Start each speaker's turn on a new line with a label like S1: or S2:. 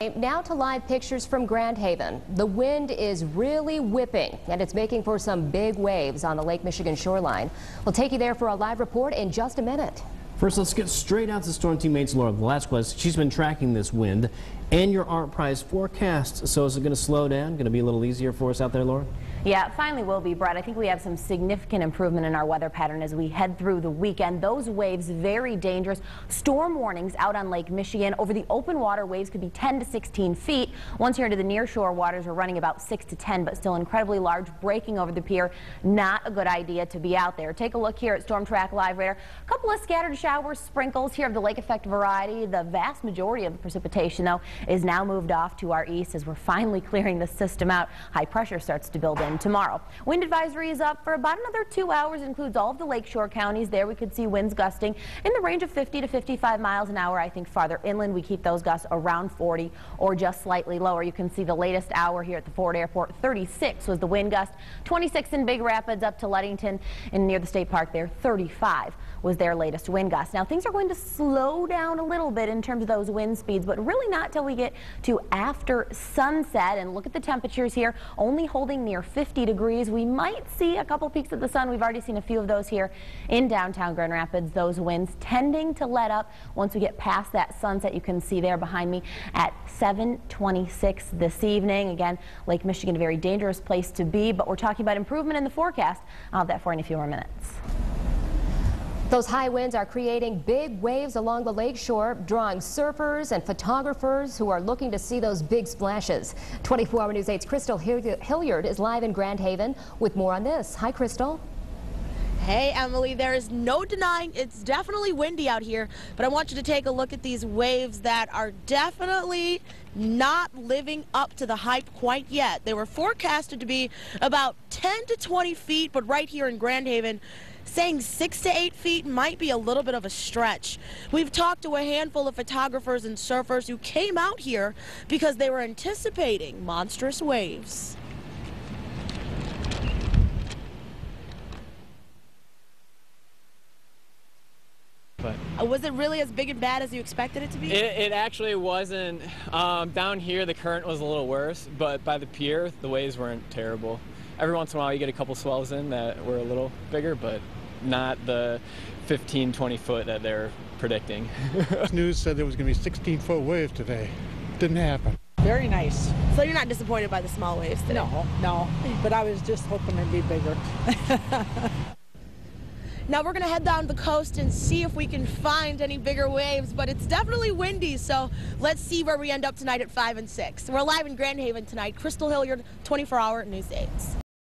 S1: Now to live pictures from Grand Haven. The wind is really whipping, and it's making for some big waves on the Lake Michigan shoreline. We'll take you there for a live report in just a minute.
S2: First, let's get straight out to Storm Teammates Laura Velasquez. She's been tracking this wind and your Art Prize forecast. So is it going to slow down? Going to be a little easier for us out there, Laura?
S3: Yeah, it finally will be, Brett. I think we have some significant improvement in our weather pattern as we head through the weekend. Those waves, very dangerous. Storm warnings out on Lake Michigan. Over the open water, waves could be 10 to 16 feet. Once here into the near shore waters, we're running about 6 to 10, but still incredibly large, breaking over the pier. Not a good idea to be out there. Take a look here at Storm Track Live Radar. A couple of scattered showers, sprinkles here of the lake effect variety. The vast majority of the precipitation, though, is now moved off to our east as we're finally clearing the system out. High pressure starts to build in tomorrow. Wind advisory is up for about another 2 hours. It includes all of the lakeshore counties. There we could see winds gusting in the range of 50 to 55 miles an hour. I think farther inland we keep those gusts around 40 or just slightly lower. You can see the latest hour here at the Ford Airport. 36 was the wind gust. 26 in Big Rapids up to Ludington and near the state park there. 35 was their latest wind gust. Now things are going to slow down a little bit in terms of those wind speeds, but really not till we get to after sunset. And look at the temperatures here, only holding near 50 degrees. We might see a couple peaks of the sun. We've already seen a few of those here in downtown Grand Rapids. Those winds tending to let up once we get past that sunset. You can see there behind me at 7:26 this evening. Again, Lake Michigan, a very dangerous place to be, but we're talking about improvement in the forecast. I'll have that for you in a few more minutes.
S1: Those high winds are creating big waves along the lakeshore, drawing surfers and photographers who are looking to see those big splashes. 24-hour News 8's Crystal Hilliard is live in Grand Haven with more on this. Hi, Crystal.
S4: Hey, Emily, there is no denying it's definitely windy out here, but I want you to take a look at these waves that are definitely not living up to the hype quite yet. They were forecasted to be about 10 to 20 feet, but right here in Grand Haven, saying 6 to 8 feet might be a little bit of a stretch. We've talked to a handful of photographers and surfers who came out here because they were anticipating monstrous waves. Was it really as big and bad as you expected it to be?
S5: It actually wasn't. Down here the current was a little worse, but by the pier the waves weren't terrible. Every once in a while you get a couple swells in that were a little bigger, but not the 15, 20 foot that they're predicting.
S6: News said there was going to be 16-foot waves today. Didn't happen.
S7: Very nice.
S4: So you're not disappointed by the small waves today?
S7: No, but I was just hoping it'd be bigger.
S4: Now we're going to head down the coast and see if we can find any bigger waves, but it's definitely windy, so let's see where we end up tonight at 5 and 6. We're live in Grand Haven tonight. Crystal Hilliard, 24-hour News 8.